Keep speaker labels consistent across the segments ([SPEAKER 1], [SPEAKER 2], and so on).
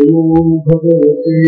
[SPEAKER 1] भगवते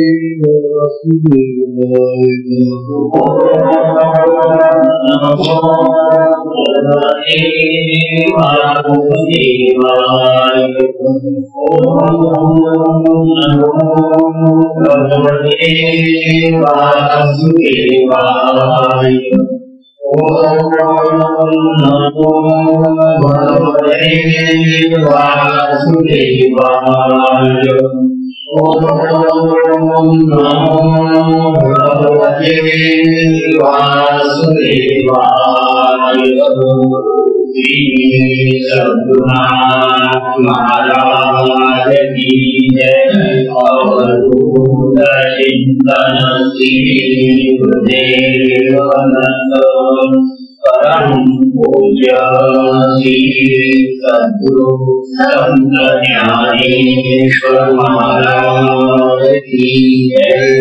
[SPEAKER 1] वासुदेवाय महाराज की जय। अवधूत चिंतन श्री गुरुदेवानंद परम पूज्य श्री सद्गुरु संत ज्ञानेश्वर महाराज की जय।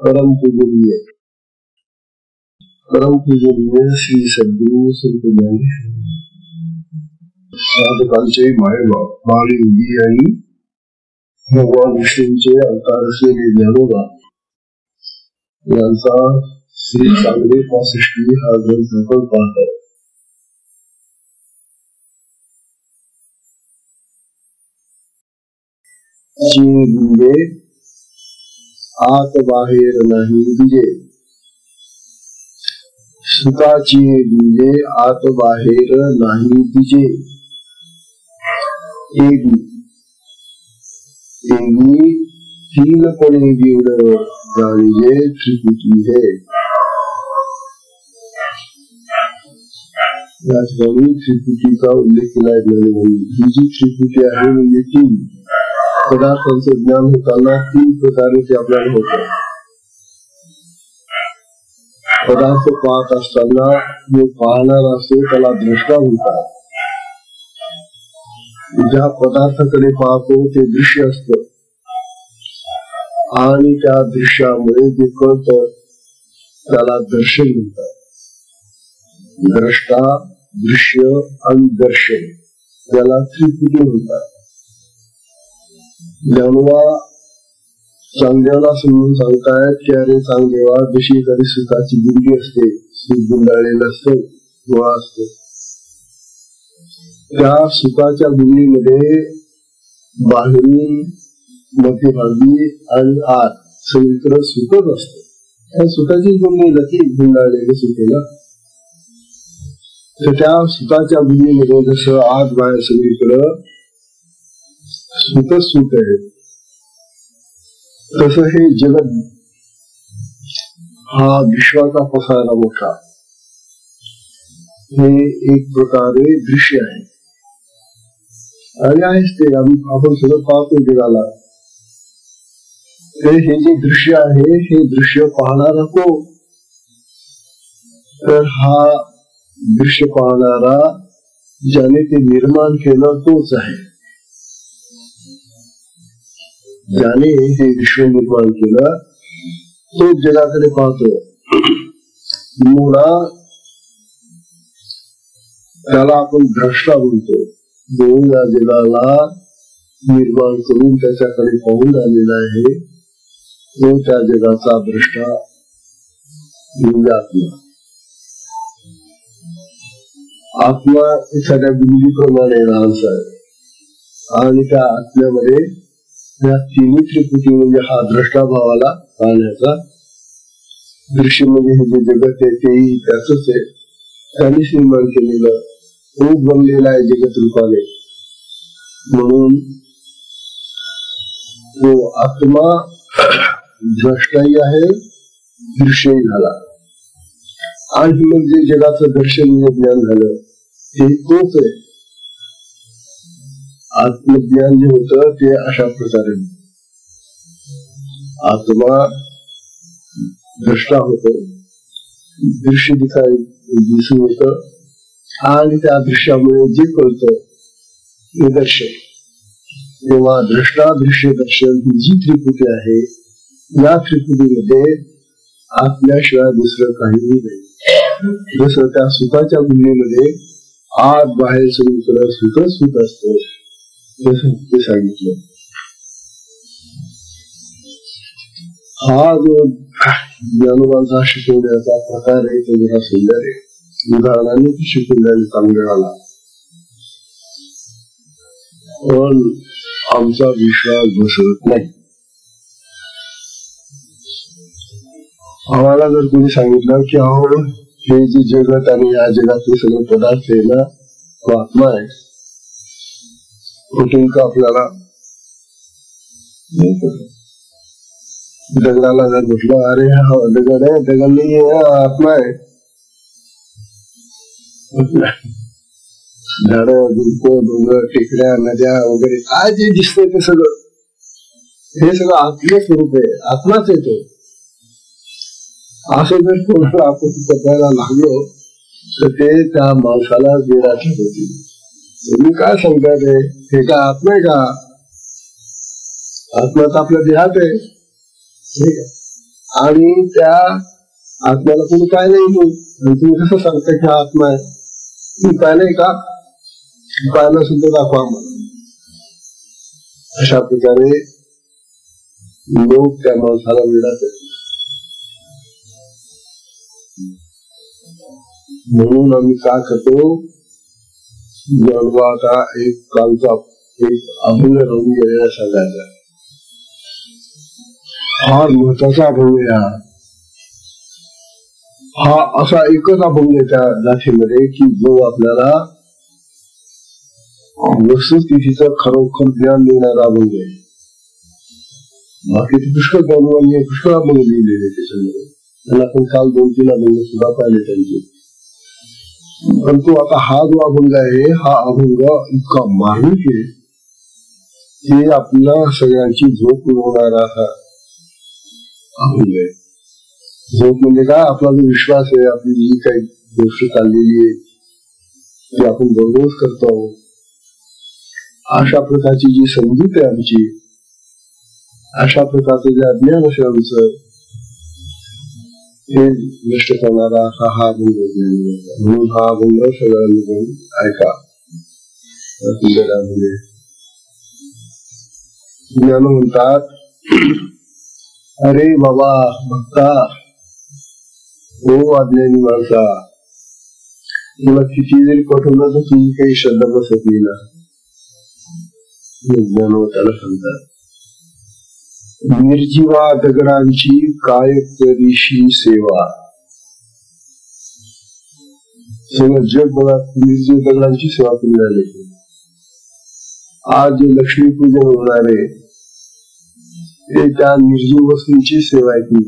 [SPEAKER 1] परम पूजनीय श्री सद्गुरु संत ज्ञानेश्वर साधकांचे मायबाप बाळी आणि भगवान विष्णूंचे अवतार असलेले ज्ञानोबा यांचा श्री चांगले 65 हा ग्रंथ आपण पाहत आहे। म्हणजे आत बाहेर नाही दिजे, सुखाची म्हणजे आत बाहेर नाही दिजे। तीन पणे बिवड गाळीजे त्रिपुटी है। या ठिकाणी त्रिपुटीचा उल्लेख केला आहे। ही जी त्रिपुटी आहे म्हणजे तीन पदार्थांचं ज्ञान होताना 3 प्रकारे ते आपल्याला होतं। पदार्थ पाहत असताना जो पाहणारा असतो त्याला द्रष्टा म्हणतात। ज्या पदार्थाकडे पाहतो ते दृश्य असतं आणि त्या दृश्यामुळे जे कळतं त्याला दर्शन म्हणतात। द्रष्टा, दृश्य आणि दर्शन याला त्रिपुटी म्हणतात। ज्ञानोबा चांगल्याला समजून सांगतायत की अरे चांगलेवा जशी एखादी सुखाची गुंडी असते, सुख गुंडाळलेलं असतं, गोळा असतो, त्या सुखाच्या गुंडीमध्ये बाहेरून मध्यभागी आणि आत सगळीकडे सुखच असतं। त्या सुखाची गुंडी जाती गुंडाळलेलं सुखेला। तर त्या सुखाच्या गुंडीमध्ये जसं आत बाहेर सगळीकडे सुखच सुख आहे, तसं हे जगत हा विश्वाचा पसारा मोठा हे एक प्रकारे दृश्य आहे आणि आहेच ते आपण सगळं पाहतो जगाला। हे जे दृश्य आहे हे दृश्य पाहणारा को, तर हा दृश्य पाहणारा ज्याने ते निर्माण केलं तोच आहे। ज्याने हे विश्व निर्माण केलं तो जगाकडे पाहतो। मुळा त्याला आपण द्रष्टा म्हणतो। जो या जगाला निर्माण करून त्याच्याकडे पाहून आलेला आहे तो त्या जगाचा द्रष्टा म्हणजे आत्मा। आत्मा एखाद्या बिंदूप्रमाणे राहायचा आहे आणि त्या आत्म्यामध्ये या तिन्ही त्रिपुटी म्हणजे हा द्रष्टा भावाला पाहण्याचा दृश्य म्हणजे हे जे जगत आहे तेही त्याच आहे, त्यांनीच निर्माण केलेलं रूप बनलेला आहे जगत रूपाने। म्हणून तो आत्मा द्रष्टाही आहे, दृश्यही झाला आणि मग जे जगाचं दर्शन ज्ञान झालं ते तोच आहे। आत्मज्ञान जे होतं ते अशा प्रकारे आत्मा द्रष्टा होतो, दृश्य दिसून येत आणि त्या दृश्यामुळे जे कळतं ते दर्शन। तेव्हा द्रष्टा दृश्य दर्शन ही जी त्रिपुटी आहे या त्रिपुटीमध्ये आत्म्याशिवाय दुसरं काहीही नाही। जसं त्या सुताच्या गुंडीमध्ये आत बाहेर सगळीकडे सुतच सुत असतं, जसं ते सांगितलं. हा जो ज्ञानोबांचा शिकवण्याचा प्रकार आहे तो जरा सुंदर आहे. उदाहरणाने शिकवल्याने चांगला, पण आमचा विश्वास बसत नाही. आम्हाला जर कोणी सांगितलं की अहो हे जे जगत आणि या जगातले सगळे पदार्थ आहे ना तो आत्मा आहे, कुठून का आपल्याला दगडाला जर म्हटलं अरे हा दगड आहे, दगड नाही आहे, आत्मा आहे. झाड, झुडप, डोंगर, टेकड्या, नद्या वगैरे काय जे दिसतंय ते सगळं, हे सगळं आत्म स्वरूप आहे, आत्माच येतो. असं जर कोणाला आपण जपायला लागलो तर ते त्या माणसाला वेडाचे होतील. तुम्ही काय सांगताय हे का आत्मा आहे का? आत्मा तर आपल्या देहात आहे, ठीक आहे. आणि त्या आत्म्याला कोणी काय नाही, तुम्ही कसं सांगताय की हा आत्मा आहे? तुम्ही पाहिलंय का? पाहिलं सुद्धा दाखवा आम्हाला. अशा प्रकारे लोक त्या माणसाला वेडात आहेत. म्हणून आम्ही काय करतो, ज्ञानोबाचा एक कालचा एक अभंग राहून गेलेला सांगायचा, फार महत्वाचा अभंग आहे हा. असा एकच अभंग आहे त्या जातीमध्ये की जो आपल्याला वस्तुस्थितीचं खरोखर ज्ञान देणारा अभंग आहे. बाकी पुष्कळ ज्ञानोबांनी पुष्कळ अभंग लिहिलेले त्याच्यामध्ये, त्यांना आपण काल 2-3 अभंग सुद्धा पाहिले त्यांचे. परंतु आता हा जो अभंग आहे हा अभंग इतका मार्मिक आहे की आपल्या सगळ्यांची झोप उडवणारा हा अभंग आहे. झोप म्हणजे काय? आपला जो विश्वास आहे, आपली जी काही गोष्ट चाललेली आहे ती आपण बरोबर करतो, अशा प्रकारची जी समजूत आहे आमची, अशा प्रकारचं जे अज्ञान असेल आमचं हे नष्ट करणारा हा अभंग. म्हणून हा अभंग सगळ्यांनी ऐका. ज्ञान म्हणतात, अरे बाबा भक्ता, हो अज्ञानी माणसा, तुला किती जरी पटवलं तर तुझी काही श्रद्धा बसत नाही ना. ज्ञानोबाला सांगतात, निर्जीवा दगडांची काय करीशी सेवा. सगळं जग बघा निर्जीव दगडांची सेवा करून राहिले. आज जे लक्ष्मीपूजन होणार आहे ते त्या निर्जीव वस्तूंची सेवा आहे ती.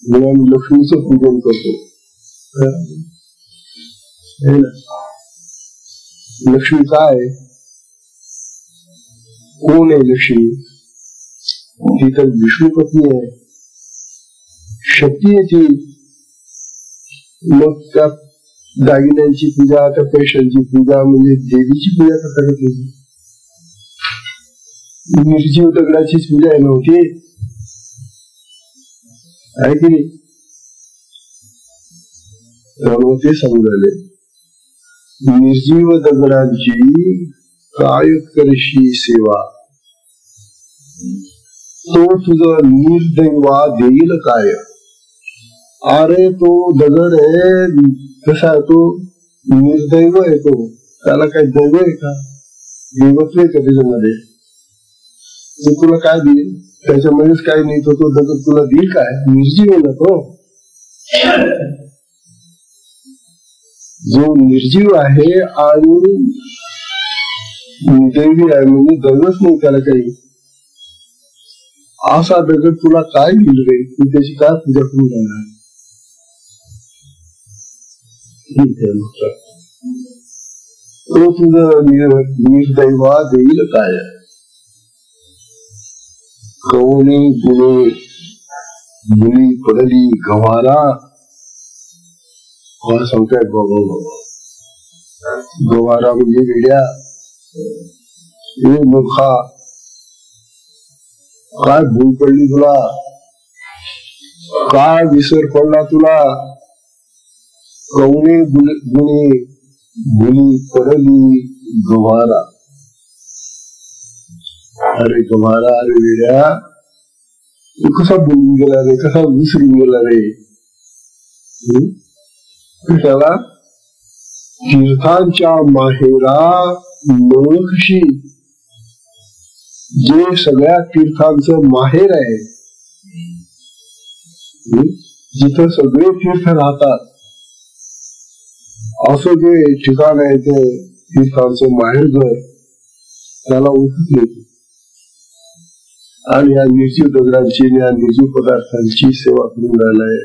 [SPEAKER 1] आम्ही लक्ष्मीचं पूजन करतो. लक्ष्मी काय? कोण आहे लक्ष्मी? ती तर विष्णू पत्नी आहे, शक्ती आहे ती. मग त्या दागिन्यांची पूजा, त्या पैशांची पूजा म्हणजे देवीची पूजा कसा करते? निर्जीव दगडाची पूजा आहे नव्हती, आहे की नाही? ते सांगू राहिले, निर्जीव दगडांची काय करशी सेवा, तो तुझं निर्दैवा देईल काय. अरे तो दगड आहे, कसा आहे तो? निर्दैव आहे तो. त्याला काही दैव आहे का? देवत्व आहे का त्याच्यामध्ये? तो तुला काय देईल? त्याच्यामध्येच काही नाही, तो दगड तुला देईल काय? निर्जीव आहे ना तो. जो निर्जीव आहे आणि दैवी आहे म्हणजे दैवच नाही त्याला काही, असा दगड तुला काय दिल रे? तू त्याची काय पूजा करून राहणार? तो तुझं निर्दैवा देईल काय. कवणी गुणे मुली पडली गव्हाला, सांगतायत बाबा. गवारा म्हणजे वेड्या, मूर्खा, काय भूल पडली तुला? काय विसर पडला तुला, कवने गुणे भुली पडली गव्हारा. अरे गव्हारा, अरे वेड्या, तू कसा बोलून गेला रे, कसा विसरून गेला रे. त्याला तीर्थांच्या माहेरा ओळखशी, जे सगळ्या तीर्थांचं माहेर आहे, जिथं सगळे तीर्थ राहतात, असं जे ठिकाण आहे ते तीर्थांचं माहेर घर, त्याला ओळखत नाही. आणि या निर्जीव दगडांची, या निर्जीव पदार्थांची सेवा करून राहिलाय,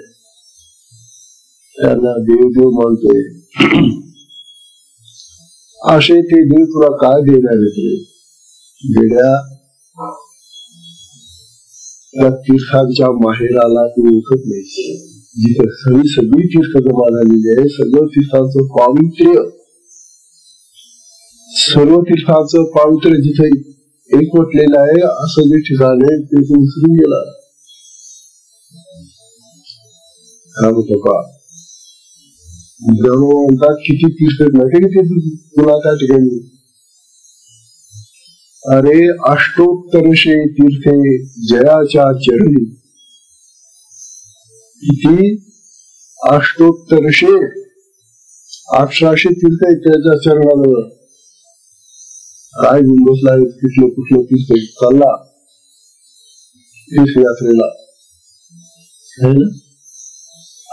[SPEAKER 1] त्यांना देव देव मानतोय. असे ते देव तुला काय देणार आहेत रे वेड्या. त्या तीर्थांच्या माहेराला तू ओळखत नाही, जिथे सगळी तीर्थ जमा झालेली आहे, सगळं तीर्थांचं पावित्र्य, सर्व तीर्थांचं पावित्र्य जिथे एकवटलेलं आहे, असं जे ठिकाण आहे ते तू विसरून गेला. काय म्हणतो का म्हणतात, किती तीर्थ नव्हते की ते तुला त्या ठिकाणी. अरे अष्टोत्तरशे तीर्थे जयाच्या चरणी, किती 800 1800 तीर्थ आहेत त्याच्या चरणाजवळ. काय घेऊन बसला, कुठलं तीर्थ चालला तीर्थयात्रेला.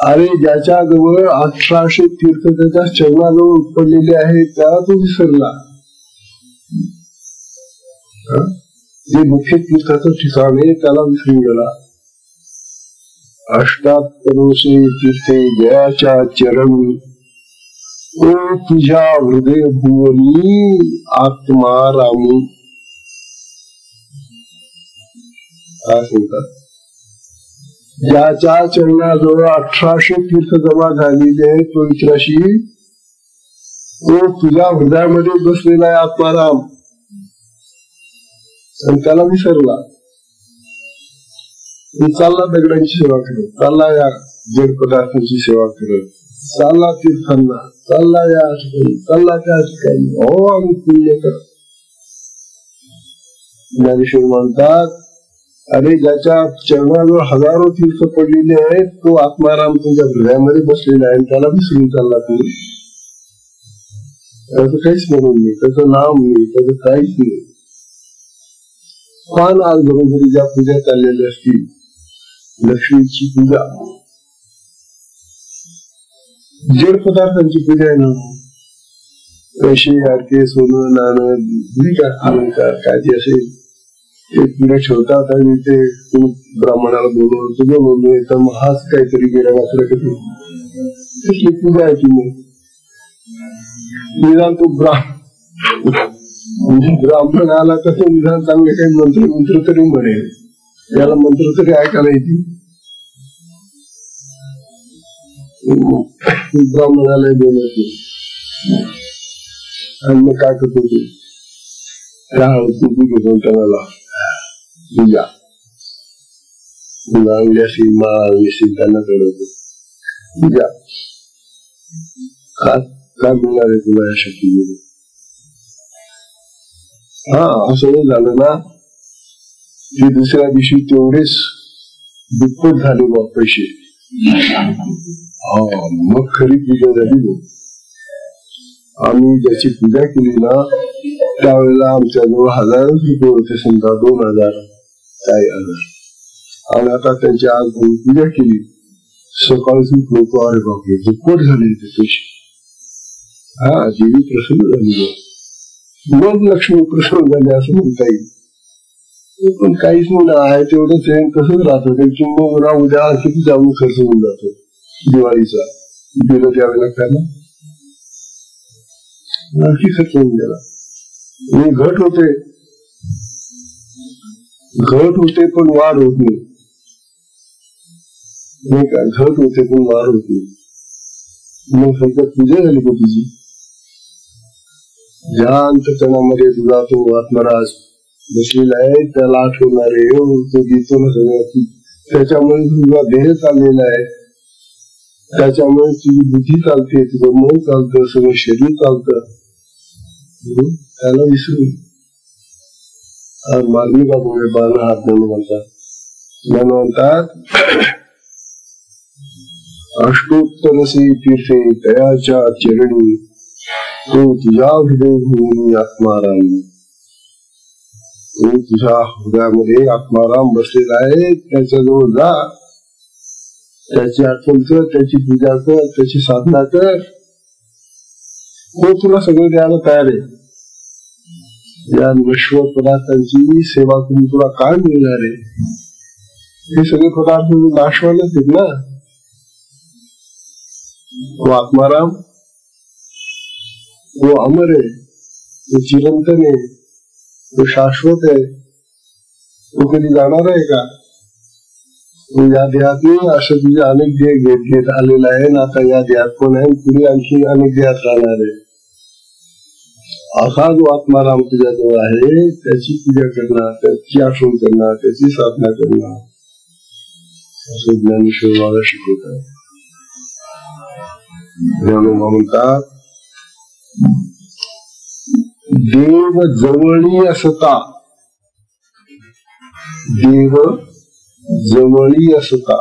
[SPEAKER 1] अरे ज्याच्या जवळ 1800 तीर्थ त्याच्या चरणाजवळ पडलेले आहे, त्याला तो विसरला. जे मुख्य तीर्थाचं ठिकाण आहे त्याला विसरून गेला. 800 तीर्थे जयाच्या चरणी, ओ तुझ्या हृदय भुवनी आत्मा रामू. ज्याच्या चरणाजवळ 1800 तीर्थ जमा झालेले आहे, तो विचाराशी, तो तुझ्या हृदयामध्ये बसलेला आहे आत्माराम, आणि त्याला विसरला. चालला दगडांची सेवा करत, चालला या जड पदार्थांची सेवा करत, चालला तीर्थांना, चालला या ठिकाणी, चालला त्या ठिकाणी. हो आम्ही पुण्य करत. ज्ञानेश्वर म्हणतात, अरे ज्याच्या चरणाजवळ हजारो तीर्थ पडलेले आहेत, तो आत्माराम तुमच्या हृदयामध्ये बसलेला आहे, त्याला विसरून चालला तुम्ही. त्याचं काहीच म्हणून नाही, त्याचं नाव नाही, त्याचं काहीच नाही. पण आज घरोघरी ज्या पूजा चाललेल्या असतील, लक्ष्मीची पूजा, जड पदार्थांची पूजा आहे ना, पैसे अडके सोनं नाणं अलंकार काय ते असेल ते पुढे ठेवतात, आणि ते ब्राह्मणाला बोलवून एकदम हाच काहीतरी गेला वाचलं कधी तसली पूजा आहे की मग निदान तो ब्राह्मण आला कसं निदान चांगले काही मंत्र तरी म्हणेल, त्याला मंत्र तरी ऐकायला येते. ब्राह्मणाला बोलायचे आणि मग काय करतो ते घेऊन त्याला पूजा अंगली असेल माळ त्यांना कळवतो पूजा. काय मिळणार आहे तुला या शक्ती? हा असं नाही झालं ना की दुसऱ्या दिवशी तेवढेच दुप्पट झाले बा पैसे, मग खरी पूजा झाली. आम्ही ज्याची पूजा केली ना त्यावेळेला आमच्याजवळ 1000 रुपये होते, समजा 2000 काही 1000, आणि आता त्यांची आज पूजा केली सकाळी लोक अरे बापरे दुप्पट झाले ते पैसे. हा देवी प्रसन्न झाली, मग लक्ष्मी प्रसन्न झाली असं म्हणता येईल. पण काहीच नाही आहे तेवढंच आहे, तसंच राहतं. किंवा उद्या किती जाऊन खर्च होऊन जातो दिवाळीचा, बिलं द्यावे लागतात ना, आणखी खर्च होऊन गेला. आणि घट होते पण वाढ होत नाही का? घट होते पण वाढ होते. मग फक्त पूजा झाली का तुझी? ज्या अंतकरणामध्ये तुझा तो आत्मराज बसलेला आहे त्याला आठवणारे तो देतो ना सगळं, त्याच्यामुळे तुझा देह चाललेला आहे, त्याच्यामुळे तुझी बुद्धी चालते, तुझं मन चालतं, सगळं शरीर चालतं. त्याला विसरून मार्मिकामुळे बाण हात म्हणतात अष्टोत्तरसे तीर्थे तयाच्या चरणी तो तुझ्या हृदय भूमी आत्माराम. तो तुझ्या हृदयामध्ये आत्माराम बसलेला आहे, त्याच्याजवळ जा, त्याची आठवण कर, त्याची पूजा कर, त्याची साधना कर. तो तुला सगळं द्यायला तयार आहे. या नश्वर पदार्थांची सेवा करून तुला काय मिळणार आहे? हे सगळे पदार्थ नाशवानच आहेत ना. तो आत्माराम, तो अमर आहे, तो चिरंतन आहे, तो शाश्वत आहे. तो कधी जाणार आहे का? तो या देहात नाही, असं तुझे अनेक देह घेत आलेला आहे ना. आता या देहात पण आहे, पुढे आणखी अनेक देहात राहणार आहे. असा जो आत्माराम तुझ्याजवळ आहे, त्याची पूजा करणार, त्याची आठवण करणार, त्याची साधना करणार, असं ज्ञानेश्वर मला शिकवत आहे. ज्ञानोबा म्हणतात देव जवळी असता, देव जवळी असता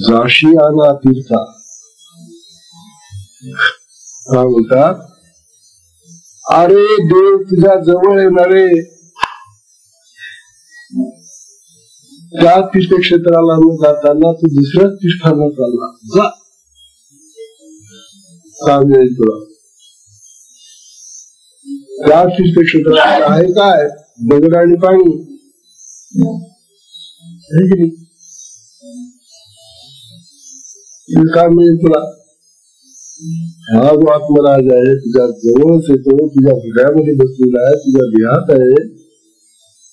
[SPEAKER 1] जाशी आना तीर्था. काय म्हणतात? अरे देव तुझ्या जवळ येणारे, त्या तीर्थक्षेत्राला न जाताना तू दुसऱ्या तीर्थाला चालला जा, काय मिळेल तुला? त्या तीर्थक्षेत्रात आहे काय? दगड आणि पाणी. काय मिळेल तुला? हा जो आत्मराज आहे तुझ्या जवळच येतो, तुझ्या हृदयामध्ये बसलेला आहे, तुझ्या देहात आहे,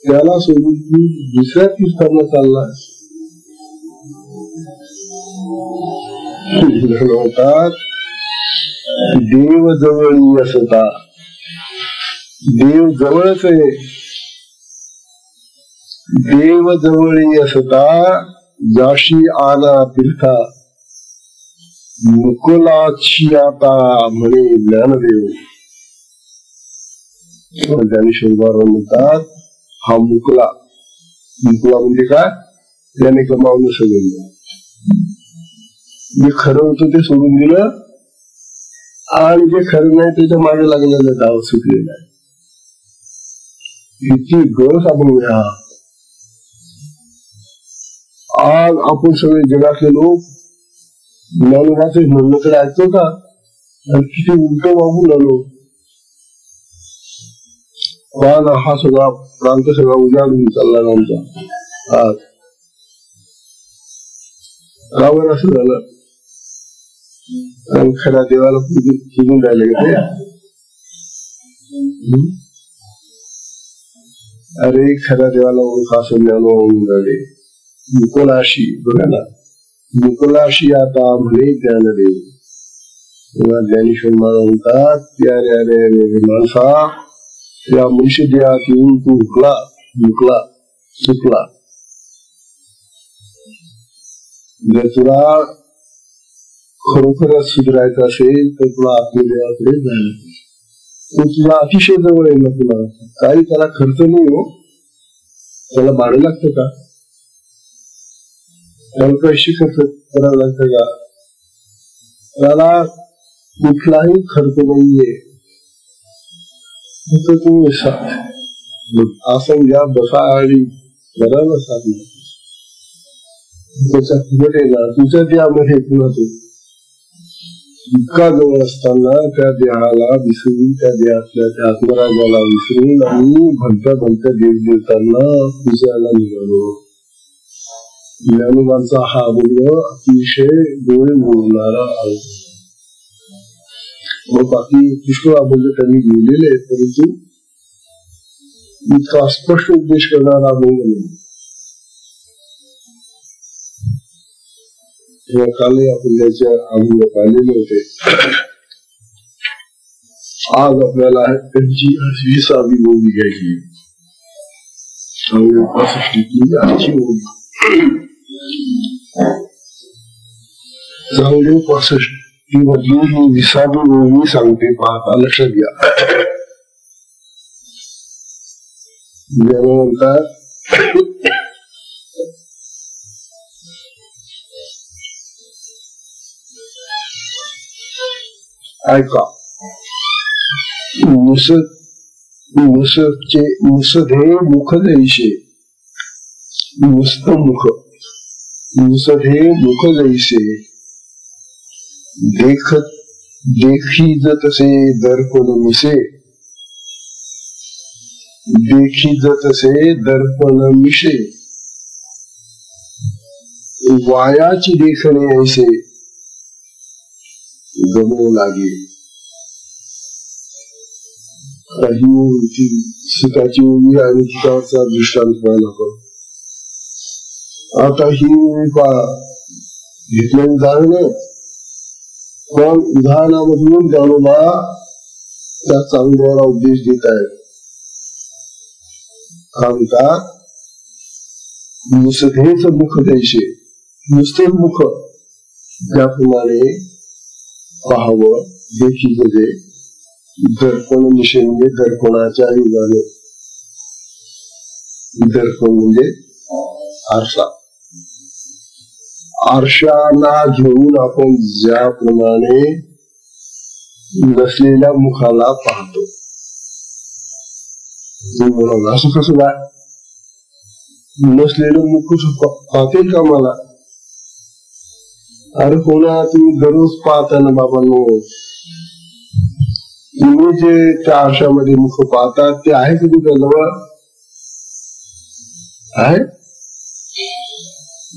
[SPEAKER 1] त्याला सोडून तू दुसऱ्या तीर्थांना चाललास. म्हणतात देव जवळी असता, देव जवळच आहे. देव जवळी असता जाशी आना तीर्था मुकुलाची आता म्हणे ज्ञानदेव. ज्ञानेश्वर म्हणतात हा मुकुला, मुकुला म्हणजे काय? त्याने कमावलं सगळं. जे खरं होतं ते सोडून दिलं आणि जे खरं नाही त्याच्या मागे लागलेलं डाव सुटलेला आहे. किती गरज आपण घ्या. आज आपण सगळे जगातले लोक ज्ञानोबाचे म्हणण्याकडे ऐकतो का? आणि किती उलट वागून आलो. हा सगळा प्रांत सगळा उजाडून चालला आमचा. आज का बरं असं झालं? कारण खऱ्या देवाला पूजून राहिले का? अरे खऱ्या देवाला ओळखा असं ज्ञानोबा म्हणून राहिले. मुकुलाशी बघा ना, मुकुलाशी आता म्हणे ज्ञानदेव. ज्ञानेश्वर महाराज म्हणतात प्यारे अरे माणसा, या मनुष्य देहात येऊन तू हुकला, मुकला, चुकला. जर तुला खरोखरच सुधारायचं असेल तर तुला आत्मदेवाकडे जायला. तो तुला अतिशय जवळ आहे ना. तुला काही त्याला खर्च नाही हो. त्याला भाडं लागतं का? त्याला पैसे खर्च करावं लागतं का? त्याला कुठलाही खर्च नाहीये. तुम्ही आसन घ्या, बसा आणि करायला साधना. त्याच्या फुकट आहे ना तुझ्या देहामध्ये पुन्हा तो इतका जवळ असताना त्या देहाला विसरून, त्या देहातल्या त्या आत्मराजाला विसरून आणि भलत्या भलत्या देवदेवतांना पूजायला निघालो. ज्ञानोबांचा हा अनुभव अतिशय डोळे मोडणारा आहे. मग बाकी पुष्कळ अभंग त्यांनी लिहिलेले आहेत, परंतु इतका स्पष्ट उपदेश करणारा अभंग नाही. कालही आपण त्याच्या अभंग पाहिलेले होते. आज आपल्याला त्यांची 20वी बोली घ्यायची. चांगली पासष्टीतली आजची ओवी. चांगली पासष्टी मधली ही 20वी ओवी सांगते पाहता, लक्षात घ्या. ज्याला म्हणतात ऐका, मुसधे मुख जैसे, मुस्त मुख, मुसधे मुख जैसे, देखीज तसे दर्पण मिसे, देखीज तसे दर्पण मिशे, वायाची देखणे ऐसे गमो लागे. ही सुताची ओवी आणि तिच्यावरचा दृष्टांत पाहायला आपण. आता ही ओवी घेतल्याने जाणं, पण उदाहरणामधून ज्ञानोबा त्या चांगल्याला उपदेश देत आहेत. म्हणतात मुसधेच मुख जैसे, नुसते मुख ज्याप्रमाणे पाहावं, देखी जे दर्पण विषय म्हणजे दर्पणाच्या युगाने, दर्पण म्हणजे आरसा, आरशाला घेऊन आपण ज्याप्रमाणे नसलेल्या मुखाला पाहतो. असं कसं काय नसलेलं मुख पाहतील का मला? अरे कोणा तुम्ही दररोज पाहता ना बाबांनो, तुम्ही जे त्या आरशामध्ये मुख पाहतात ते आहे का तुमच्या जवळ? आहे?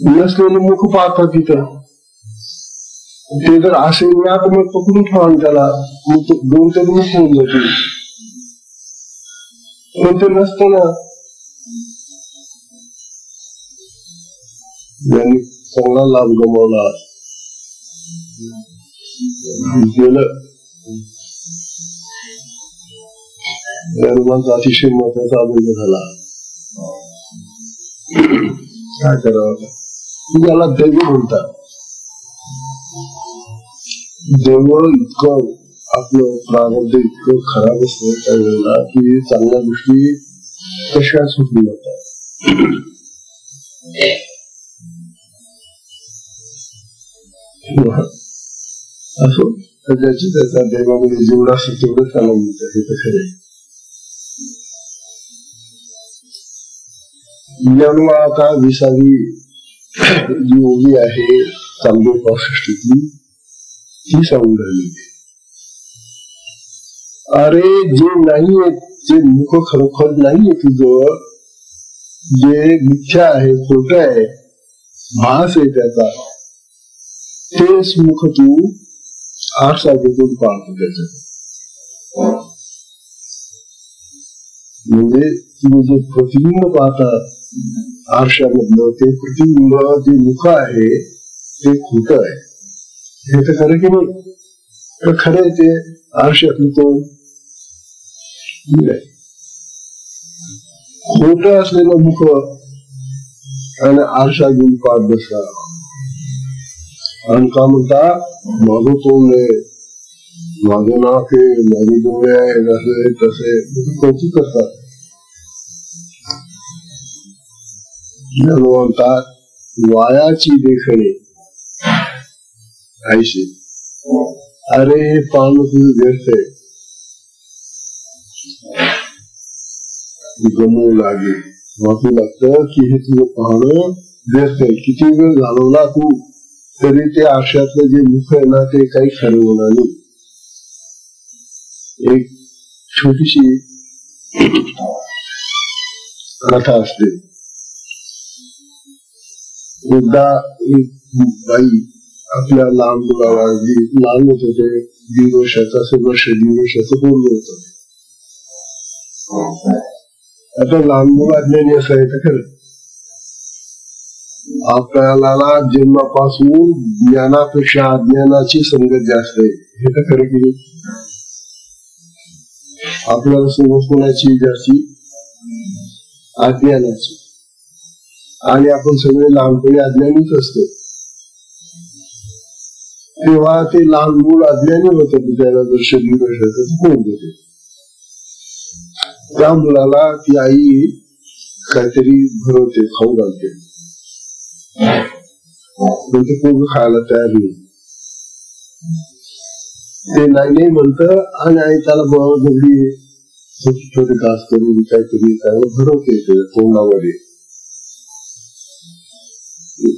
[SPEAKER 1] नसलेलं मुख पाहतात तिथं. ते जर असेल ना तर मग पकडून ठेवा त्याला, दोन तरी मुख होऊन जातील. पण ते नसतं ना. ज्यांनी चांगला लाभ गमावला गेलं, धर्माचा अतिशय महत्वाचा अभंग झाला. काय करावं? याला दैव म्हणतात. दैव इतकं आपलं प्रारब्ध इतकं खराब असतं त्यावेळेला की चांगल्या गोष्टी कशा सुटून जातात. असो त्याची त्याचा दैवामध्ये जेवढा असं तेवढं त्याला म्हणतात. हे तर खरे. आता 20वी जी ओवी आहे चांगली 65ची ती सांगून राहिली. अरे जे नाहीये, जे मुख खरोखर नाहीये तुझं, जे मिथ्या आहे, खोट आहे, भास आहे त्याचा, तेच मुख तू आरसा घेऊन पाहतो त्याच्यात. म्हणजे तुम्ही जे प्रतिबिंब पाहतात आरशामधलं, ते प्रतिबिंब जे मुख आहे ते खोट आहे. हे तर खरं की नाही? खरं आहे ते आरशातलं तो खोट असलेलं मुख आणि आरशा घेऊन पाहत बसला. आणि का म्हणता माझं तोंड आहे, माझं नाक आहे, माझे डोळे आहे, असे तसे कौतुक करतात. म्हणतात वायाची देखणे ऐशी. अरे हे पाहणं तुझं व्यर्थ आहे, गमवू लागेल. वाटू लागतं की हे तुझं पाहणं व्यर्थ आहे. किती वेळ घालवला तू तरी ते आरशातलं जे मुख आहे ना ते काही खरं होणार नाही. एक छोटीशी कथा असते. एकदा एक बाई आपल्या लहान मुलाला, लहान होत होते, 1.5 वर्षाचा, 1.5 वर्षाचं बोललं होतं. आता लहान मुलं अज्ञानी असं आहे तर खरं. आपल्याला जन्मापासून ज्ञानापेक्षा अज्ञानाची संगत जास्त आहे. हे तर खरं की आपल्याला समज कोणाची जास्ती अज्ञानाची. आणि आपण सगळे लहानपणी अज्ञानीच असतो. तेव्हा ते लहान मूल अज्ञानी होतं, त्याला जर 100 वर्षाचं होऊन गेले. त्या मुलाला ती आई काहीतरी भरवते, खाऊ घालते, पण ते पूर्ण खायला तयार नाही. ते नाही म्हणत आणि आई त्याला बळजबरी छोटे छोटे घास करून काहीतरी त्याला भरवते तोंडामध्ये.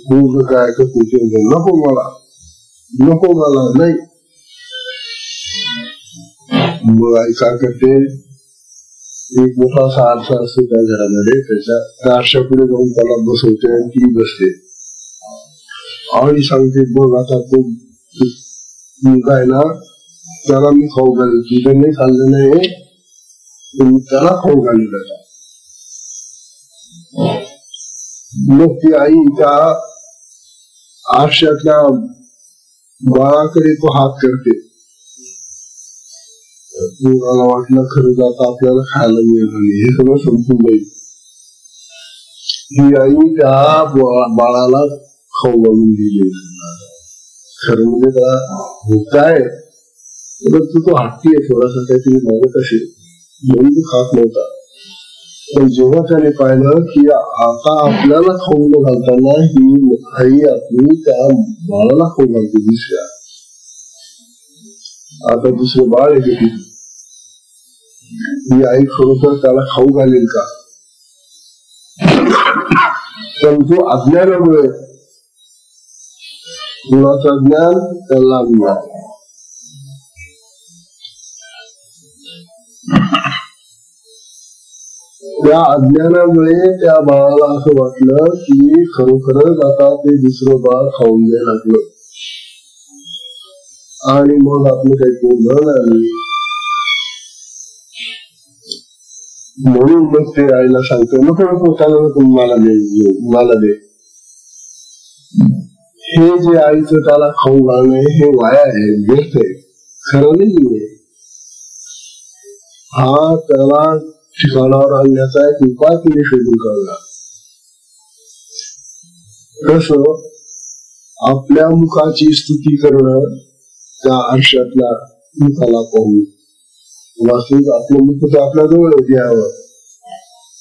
[SPEAKER 1] पूर्ण काय करते, नको मला, नको मला नाही. मग आई काय करते, एक मोठा असा आरसा असतो त्या घरामध्ये, त्या आरशा पुढे जाऊन त्याला बसवते आणि ती बसते आणि सांगते, बघ आता तो मुलगा आहे ना, त्याला मी खाऊ घालेल, तुझं नाही खाल्लं नाही, मी त्याला खाऊ घालेल. मग ती आई त्या आरशातल्या बाळाकडे तो हात करते. मला वाटलं खरंच आता आपल्याला खायला मिळणार नाही, हे सगळं संपून जाईल. ही आई त्या बाळाला खाऊ घालून दिली. खरं म्हणजे त्याला होताय, परंतु तो हट्टी आहे, थोडासा काहीतरी मागत असेल म्हणून तो खात नव्हता. पण जेव्हा त्याने पाहिलं की आता आपल्याला खाऊ न घालताना ही आई आपली त्या बाळाला खाऊ घालते, दुसऱ्या, आता दुसरं बाळ आहे की ही आई खरोखर त्याला खाऊ घालेल का? परंतु अज्ञानामुळे, गुणाचं ज्ञान त्याला मिळालं. त्या अज्ञानामुळे त्या बाळाला असं वाटलं की खरोखरच आता ते दुसरं बाळ खाऊन द्यायला लागलं आणि मग आपलं काही कोण नाही. म्हणून मग ते आईला सांगतो, नको नको त्याला नको, मला दे. हे जे आईचं त्याला खाऊ घालणे हे वाया आहे, व्यर्थ आहे, खरं नाहीये. हा त्याला ठिकाणावर आणण्याचा एक उपाय तिने शोधून काढला. कसं आपल्या मुखाची स्तुती करणं त्या आरशातल्या मुखाला पाहून. वास्तविक आपलं मुख तर आपल्या जवळ द्यावं,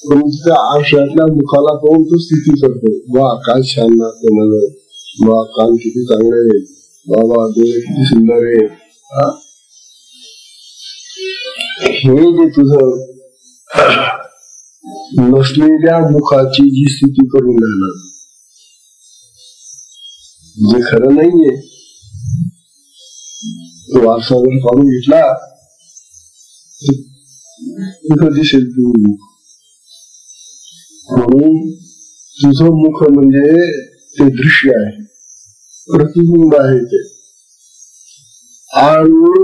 [SPEAKER 1] परंतु त्या आरशातल्या मुखाला पाहून तो स्तुती करतो. वा काय छान नाचतं माझं, वा कान किती चांगले आहे, बाबा डोळे किती सुंदर आहे. हे जे तुझं नसलेल्या मुखाची जी स्तुती करून राहिलं, जे खरं नाहीये, तो आरसा जर काढून घेतला कुठं दिसेल तू. म्हणून तुझं मुख म्हणजे ते दृश्य आहे, प्रतिबिंब आहे ते. आणि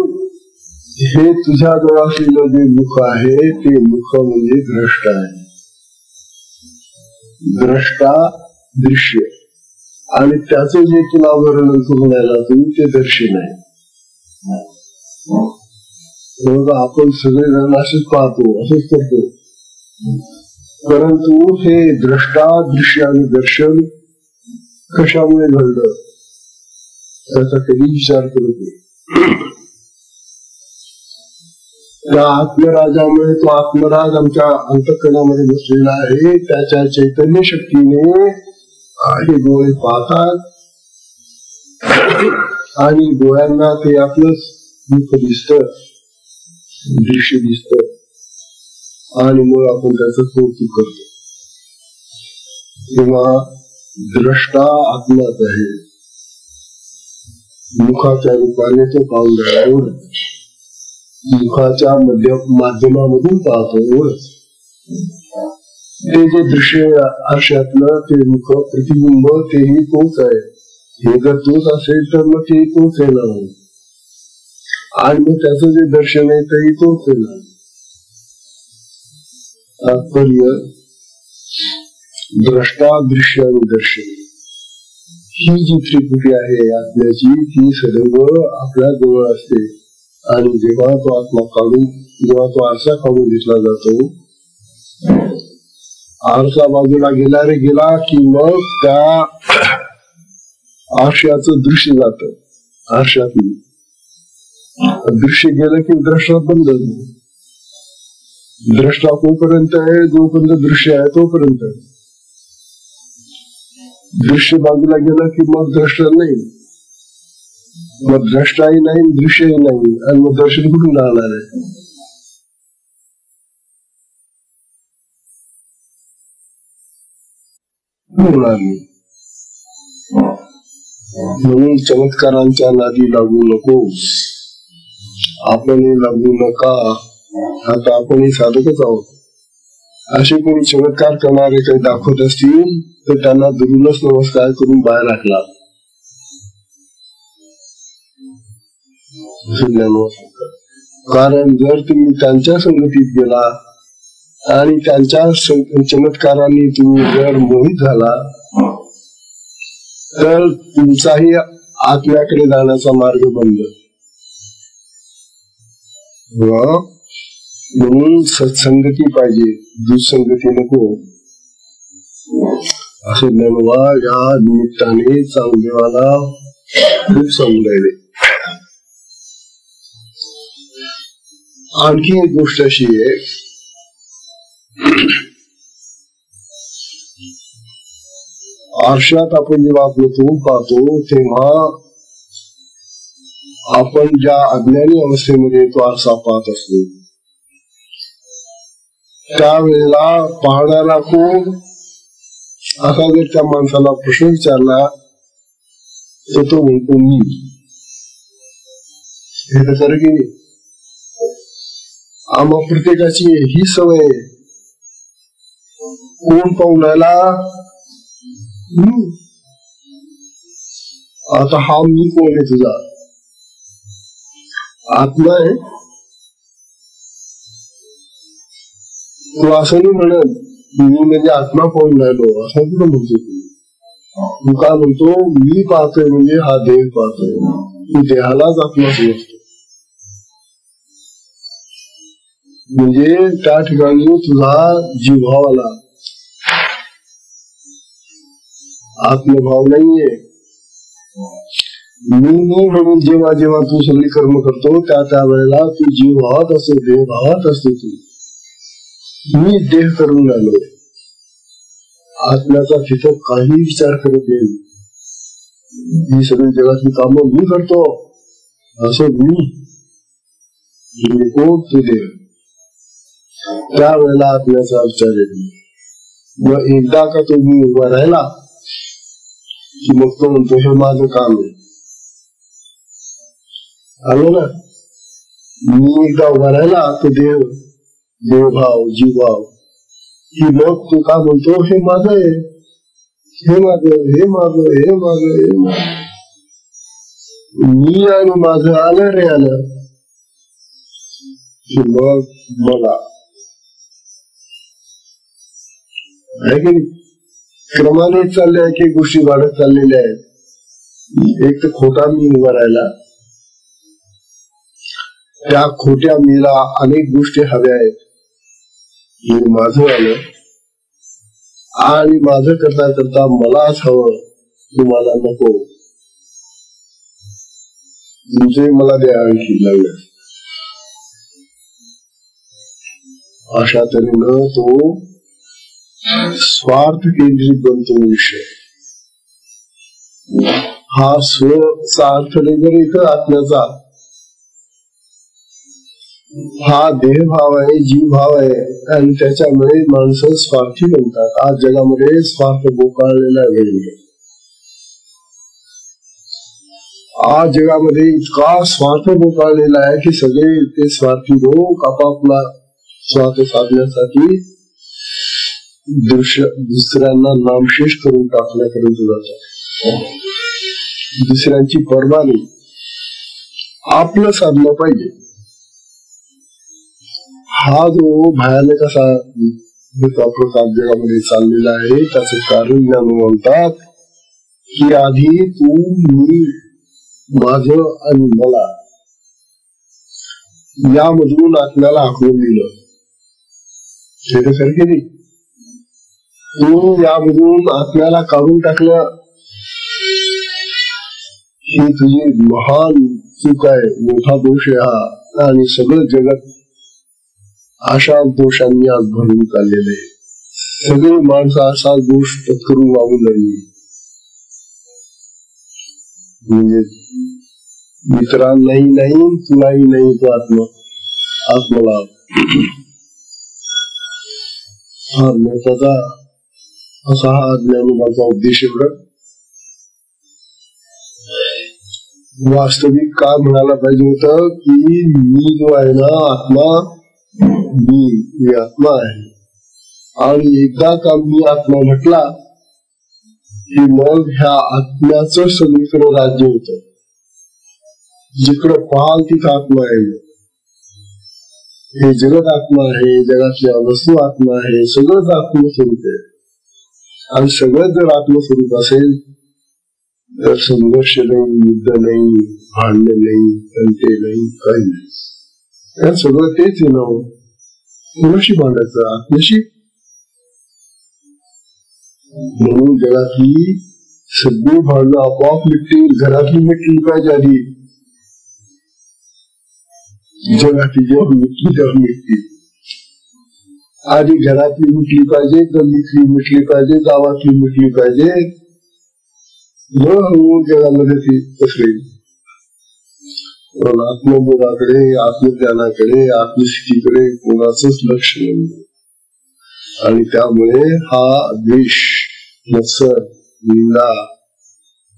[SPEAKER 1] हे तुझ्याजवळ असलेलं जे मुख आहे ते मुख म्हणजे द्रष्टा आहे. द्रष्टा दृश्य, आणि त्याचं जे तुला वर्णन करून राहिला तू ते दर्शन आहे. आपण सगळेजण असेच पाहतो, असंच करतो, परंतु हे द्रष्टा दृश्य आणि दर्शन कशामुळे घडलं त्याचा कधी विचार करत नाही. त्या आत्मराजामुळे, तो आत्मराज आमच्या अंतःकरणामध्ये बसलेला आहे, त्याच्या चैतन्य शक्तीने हे डोळे पाहतात आणि डोळ्यांना ते आपलं मुख दिसतं, दृश्य दिसतं, आणि मग आपण त्याचं कौतुक करतो. तेव्हा द्रष्टा आत्माच आहे, मुखाच्या रूपाने तो पाहून राहिला, मुखाच्या माध्यमामधून पाहतो एवढंच. ते जे दृश्य आरशातलं ते मुख प्रतिबिंब तेही तोच आहे. हे जर तोच असेल तर मग तेही तोच आहे ना, आणि मग त्याचं जे दर्शन आहे तेही तोच आहे ना. तात्पर्य द्रष्टा दृश्य आणि दर्शन ही जी त्रिपुटी आहे आत्म्याची, ती सदैव आपल्या जवळ असते. आणि जेव्हा तो आत्मा काढून, जेव्हा तो आरसा काढून घेतला जातो आरसा बाजूला गेला रे गेला की मग त्या आरशाचं दृश्य जात. आरशात दृश्य गेलं की द्रष्टा बंद. द्रष्टा तोपर्यंत आहे जोपर्यंत दृश्य आहे तोपर्यंत. दृश्य बाजूला गेलं की मग द्रष्टा नाही, मग द्रष्टाही नाही दृश्यही नाही, आणि मग दर्शन कुठून राहणार आहे. म्हणून चमत्कारांच्या नादी लागू नकोस. आपणही लागू नका. आता आपणही साधकच आहोत. असे कोणी चमत्कार करणारे काही दाखवत असतील तर त्यांना दुरूनच नमस्कार करून बाहेर टाकला. कारण जर तुम्ही त्यांच्या संगतीत गेला आणि त्यांच्या चमत्कारांनी तुम्ही जर मोहित झाला तर तुमचाही आत्म्याकडे जाण्याचा मार्ग बंद. म्हणून सत्संगती पाहिजे, दुःसंगती नको. असे ज्ञानोबा या निमित्ताने चांगदेवाला खूप समजायले. आणखी एक गोष्ट अशी आहे, आरशात आपण जेव्हा आपलं तोंड पाहतो तेव्हा आपण ज्या अज्ञानी अवस्थेमध्ये तो आरसा पाहत असतो त्यावेळेला पाहणारा कोण असा जर त्या माणसाला प्रश्न विचारला तर तो म्हणतो मी. हे तर खरं की नाही. आम्हा प्रत्येकाची ही सवय आहे. कोण पाहून राहिला? आता हा मी कोण आहे? तुझा आत्मा आहे. तू असं नाही म्हणत मी म्हणजे आत्मा पाहून राहिलो असं कुठं म्हणतो तू काय म्हणतो? मी पाहतोय म्हणजे हा देह पाहतोय. तू देहालाच आत्मा समजतो. म्हणजे त्या ठिकाणी तुझा जीवभावाला आत्मभाव नाहीये. मी म्हणून जेव्हा जेव्हा तू सगळी कर्म करतो त्या वेळेला तू जीव भावात असतो, देह भावात असतो. तू मी देह करून राहिलो. आत्म्याचा तिथं काही विचार करत नाही. ही सगळी जगातली कामं मी करतो असं मी कोण? तू देह. त्यावेळेला आत्म्याचा विचार येतो. मग एकदा का तो मी उभा राहिला की मग तो म्हणतो हे माझं काम आहे. आलो ना. मी एकदा उभा राहिला तो देवभाव जीवभाव की मग तो का म्हणतो हे माझं आहे, हे माझं, हे माझं, हे माझं, हे माझं. मी आणि माझं आलं रे आलं की मग मला आहे की नाही. क्रमाने चालल्या की गोष्टी वाढत चाललेल्या आहेत. एक तर खोटा मी उभा राहिला. त्या खोट्या मीला अनेक गोष्टी हव्या आहेत. हे माझं आलं आणि माझं करता करता मलाच हवं, तुम्हाला नको. तुमचे मला द्या आणखी लागलं. अशा तऱ्हेनं तो स्वार्थ केंद्रित बनतो विषय. हा स्वचा अर्थ नाही इथं आत्म्याचा. हा देहभाव आहे, जीवभाव आहे आणि त्याच्यामुळे माणसं स्वार्थी बनतात. आज जगामध्ये स्वार्थ बोकाळलेला वेळ. आज जगामध्ये इतका स्वार्थ बोकाळलेला आहे की सगळे ते स्वार्थी लोक आपापला स्वार्थ साधण्यासाठी दुसऱ्यांना नामशेष करून टाकण्यापर्यंत जातात. दुसऱ्यांची पर्वा नाही, आपलं साधलं पाहिजे. हा जो भयानक असा प्रकार जगामध्ये चाललेला आहे त्याचं कारण ज्ञान म्हणतात की आधी तू मी माझं आणि मला यामधून आत्म्याला हाकलून दिलं. हे तर खरं की नाही. तू यामधून आत्म्याला काढून टाकलं, ही तुझी महान चूक आहे, मोठा दोष आहे हा. आणि सगळं जगत अशा दोषांनी आज भरून चाललेलं आहे. सगळे माणसं असा दोष पत्करून वागू लागली. म्हणजे मित्रांनाही नाही, तुलाही नाही तो आत्मला हा महत्वाचा असा हा ज्ञानोबाचा उद्देश आहे. वास्तविक का म्हणायला पाहिजे होतं की मी जो आहे ना आत्मा, मी आत्मा आहे. आणि एकदा का मी आत्मा म्हटला की मग ह्या आत्म्याचं सगळीकडे राज्य होतं. जिकडं पाहाल तिथं आत्मा आहे. हे जगत आत्मा आहे, जगातल्या वस्तू आत्मा आहे, सगळंच आत्मस्वरूप आहे. आणि सगळं जर आत्मस्वरूप असेल तर संघर्ष नाही, युद्ध नाही, भांडण नाही, तंटे नाही, काही नाही. सगळं तेच आहे ना. कोणाशी भांडायचं? आत्म्याशी. म्हणून जगातली सगळी भांडणं आपोआप मिटतील. घरातली मिटली पाहिजे आधी. जगातली जेव्हा मिटली तेव्हा मिटतील. आधी घरातली मिटली पाहिजे, गल्लीतली मिटली पाहिजे, गावातली मिटली पाहिजे. मग जगामध्ये ती पसरेल. आत्मबोधाकडे, आत्मज्ञानाकडे, आत्मस्थितीकडे कोणाचंच लक्ष नाही. आणि त्यामुळे हा द्वेष, मत्सर, निंदा,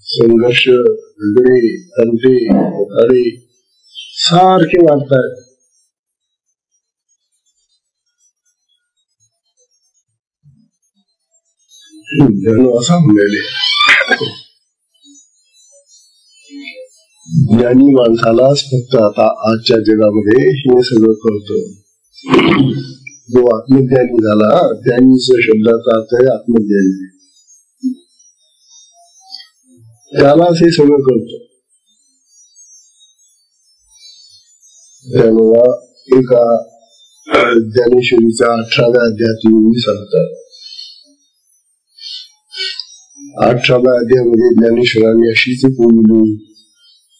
[SPEAKER 1] संघर्ष, झगडे, तंटे, घोटाळे सारखे वाढतायत. असा म्हणाले ज्ञानी माणसालाच फक्त आता आजच्या जगामध्ये हे सगळं कळतं. जो आत्मज्ञानी झाला, ज्ञानीचा शब्दाचा अर्थ आहे आत्मज्ञानी, त्यालाच हे सगळं कळतं. त्यामुळे एका ज्ञानेश्वरीच्या 18व्या अध्यायात सांगतात. 18व्या अध्यायामध्ये ज्ञानेश्वरांनी अशीच एक ओवी,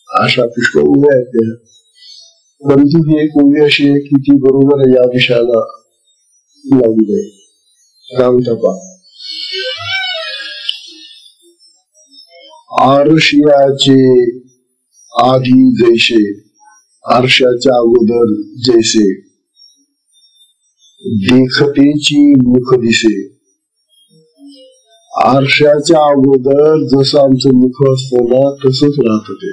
[SPEAKER 1] अशा पुष्कळ ओव्या आहेत, परंतु ही एक ओवी अशी आहे की ती बरोबर या विषयाला लागू आहे. काम तपा. आरशियाचे आधी जैसे, आरशाच्या अगोदर जैसे, देखतेची मुख दिसे. आरशाच्या अगोदर जसं आमचं मुख असतं ना तसंच राहत ते.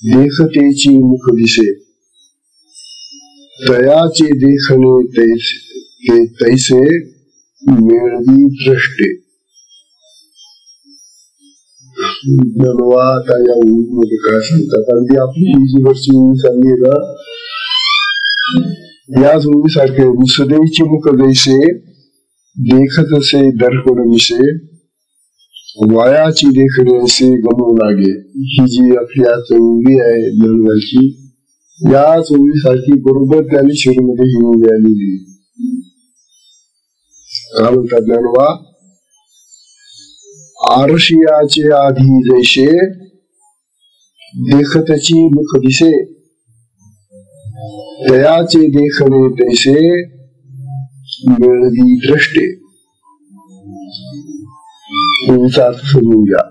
[SPEAKER 1] देखतेची मुख दिसे, तयाचे देखणे तैसे मेळवी दृष्टे. आता या ओळीमध्ये काय सांगतात, आणि ती आपली ही जी वरची ओळी सांगली ना, याच ओळीसारखे मुसदेची मुख जैसे, देखत असे दर्पण मिसे, वायाची देखणे असे गमू लागे. ही जी आपली आज ओळी आहे ज्ञानोबाची, याच ओळीसारखी बरोबर ज्ञानेश्वरीमध्ये ही ओळी आलेली. काय म्हणतात ज्ञानोबा? आरशियाचे आधी जैसे, देखतची मुख दिसे, तयाचे देखणे तैसे मेळवी दृष्टे. अर्थ समजून घ्या.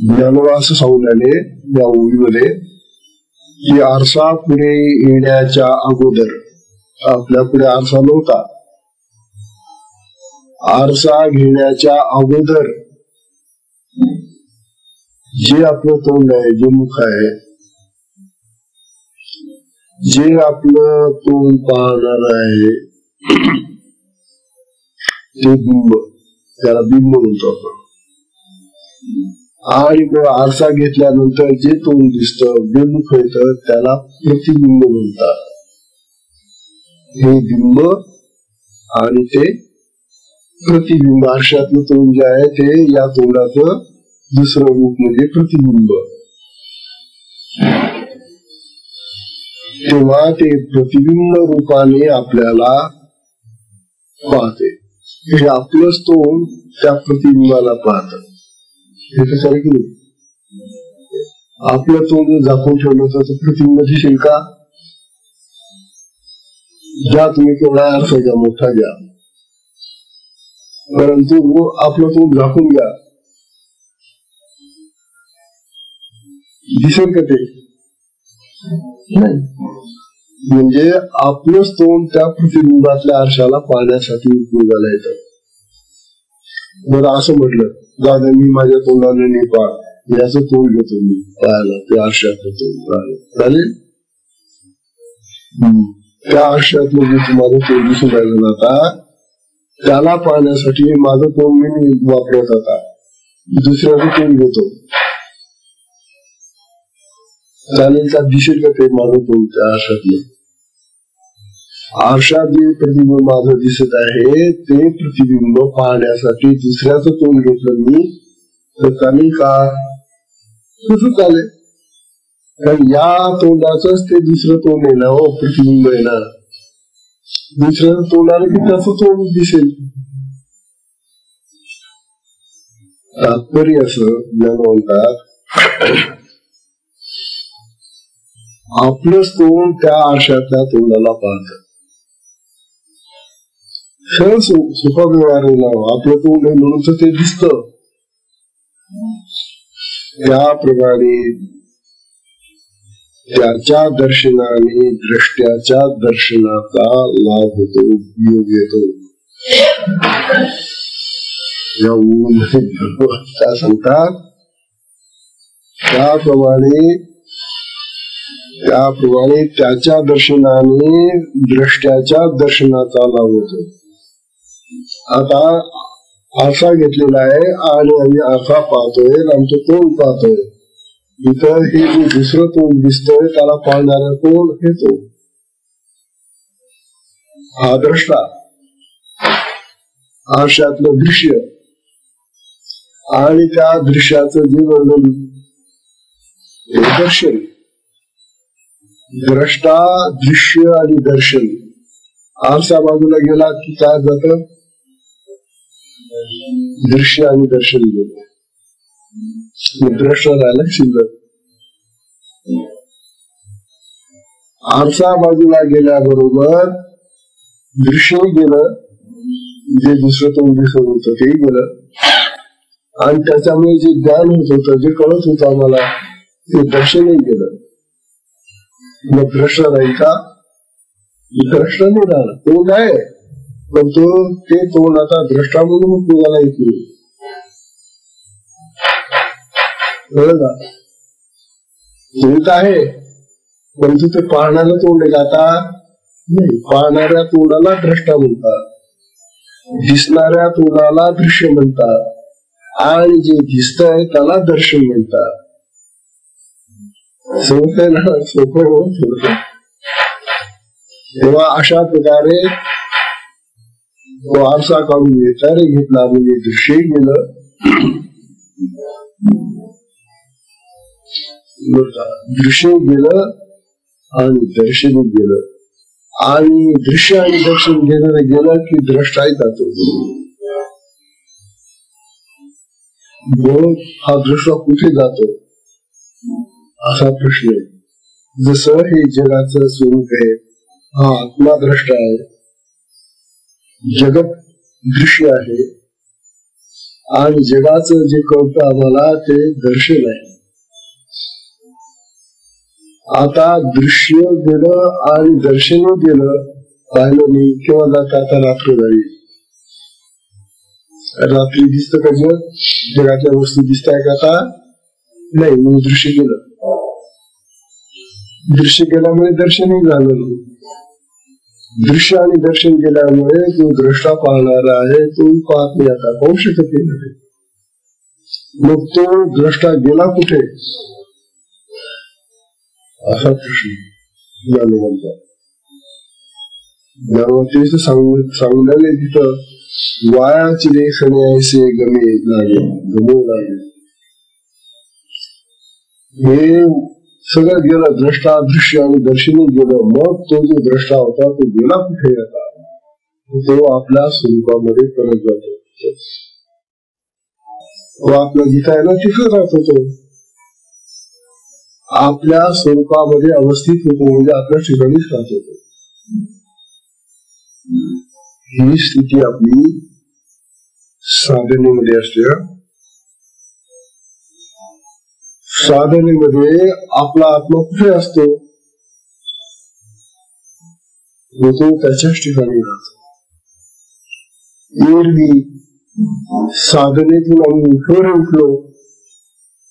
[SPEAKER 1] ज्ञानोबा असं सांगून आले या ओळीमध्ये की आरसा पुढे येण्याच्या अगोदर, आपल्या पुढे आरसा नव्हता, आरसा घेण्याच्या अगोदर जे आपलं तोंड आहे, जे मुख आहे, जे आपलं तोंड पाहणार आहे ते बिंब, त्याला बिंब म्हणतो आपण. आणि मग आरसा घेतल्यानंतर जे तोंड दिसतं, जे मुख येतं त्याला प्रतिबिंब म्हणतात. हे बिंब आणि ते प्रतिबिंब, आरशातलं तोंड जे आहे ते या तोंडाचं दुसरं रूप म्हणजे प्रतिबिंब. तेव्हा ते प्रतिबिंब रूपाने आपल्याला पाहते. हे आपलंच तोंड त्या प्रतिबिंबाला पाहत. हे कसं की नाही, आपलं तोंड झाकून ठेवलं तर प्रतिबिंब दिसेल का? ज्या तुम्ही केवढा अर्थ घ्या, मोठा घ्या, परंतु आपलं तोंड झाकून घ्या, दिसेल का ते? नाही. म्हणजे आपलंच तोंड त्या प्रतिबिंबातल्या आरशाला पाहण्यासाठी उपयोगाला येतं. बरं असं म्हटलं, दादा मी माझ्या तोंडाने नाही पाह, याचं तोंड घेतो मी पाहायला, ते आरशातलं तोंड पाहायला चालेल? त्या आरशातलं जे तुम्हाला तोंड दिसून राहिलं ना आता, त्याला पाहण्यासाठी माझं तोंड मी वापरत आता दुसऱ्याचं तोंड घेतो, चालेल का? दिसेल का ते माझं तोंड त्या आरशातलं? आरशात जे प्रतिबिंब माझं दिसत आहे ते प्रतिबिंब पाहण्यासाठी दुसऱ्याचं तोंड घेतलं मी तर चालेल का? कसं चालेल? कारण या तोंडाच ते दुसरं तोंड आहे ना, हो प्रतिबिंब आहे ना. दुसऱ्याचं तोंड आलं की त्याचं तोंड दिसेल. तात्पर्य असं ज्ञान म्हणतात, आपलंच तोंड त्या आरशातल्या तोंडाला पाहत. सरळ सोपा व्यवहार आहे ना, आपलं तोंड आहे म्हणून तर ते दिसतं. त्याप्रमाणे त्याच्या दर्शनाने द्रष्ट्याच्या दर्शनाचा लाभ होतो, उपयोग येतो. काय सांगतात? त्याप्रमाणे त्याच्या दर्शनाने द्रष्ट्याच्या दर्शनाचा लाभ होतो. आता आरसा घेतलेला आहे आणि आम्ही आरसा पाहतोय, आमचं तोंड पाहतोय. इथं हे जे दुसरं तोंड दिसतोय त्याला पाहणारा कोण? हे तो हा द्रष्टा. आरशातलं दृश्य आणि त्या दृश्याचं जे वर्णन दर्शन. द्रष्टा, दृश्य आणि दर्शन. आरसा बाजूला गेला की काय जात? दृश्य आणि दर्शन गेलं, द्रष्टा राहिला शिल्लक. आरसा बाजूला गेल्याबरोबर दृश्य गेलं, जे दुसरं तोंड दिसत होतं ते गेलं, आणि त्याच्यामुळे जे ज्ञान होत होतं, जे कळत होतं आम्हाला, ते दर्शनही गेलं. मग द्रष्टा राहील का? द्रष्टा नाही राहिला, तोंड आहे पण ते तोंड आता द्रष्टा म्हणून उपयोगाला येत नाही. कळलं का? तोंड आहे परंतु ते पाहणारं तोंड आहे आता नाही. पाहणाऱ्या तोंडाला द्रष्टा म्हणतात, दिसणाऱ्या तोंडाला दृश्य म्हणतात, आणि जे दिसतंय त्याला दर्शन म्हणतात. समजतंय ना? सोपं होत. तेव्हा अशा प्रकारे तो आरसा काढून घेतला म्हणजे दृश्य गेलं, दृश्य गेलं आणि दर्शन गेलं. आणि दृश्य आणि दर्शन गेलं की द्रष्टाही जातो. हा दृष्टा कुठे जातो असा प्रश्न आहे. जसं हे जगाचं स्वरूप आहे, हा आत्मा द्रष्टा आहे, जगत दृश्य आहे, आणि जगाचं जे कळतं आम्हाला ते दर्शन आहे. आता दृश्य गेलं आणि दर्शन गेलं, पाहिलं मी केव्हा जातं? आता रात्र झाली. रात्री दिसतं का जग? जगातल्या वस्तू दिसताय का आता? नाही. मग दृश्य गेलं. दृश्य गेल्यामुळे दर्शनही झालं. दृश्य आणि दर्शन गेल्यामुळे जो द्रष्टा पाहणारा आहे तो पाहत नाही, आता पाहू शकत नाही. मग तो द्रष्टा गेला कुठे असा प्रश्न ज्ञानवंत सांगण्याने तिथं वायाची लेखणे ऐसे गमे लागे. हे सगळं गेलं, द्रष्टा दृश्य आणि दर्शनी गेलं. मग तो जो द्रष्टा होता तो गेला कुठे आता, तो आपल्या स्वरूपामध्ये परत जातो. तो आपला जिथं आहे ना तिथं राहतो, तो आपल्या स्वरूपामध्ये अवस्थित होतो, म्हणजे आपल्या ठिकाणीच राहतो. ही स्थिती आपली साधनेमध्ये असते. साधनेमध्ये आपला आत्मा कुठे असतो, तो त्याच्याच ठिकाणी राहतो. एरवी साधनेतून आम्ही उठलो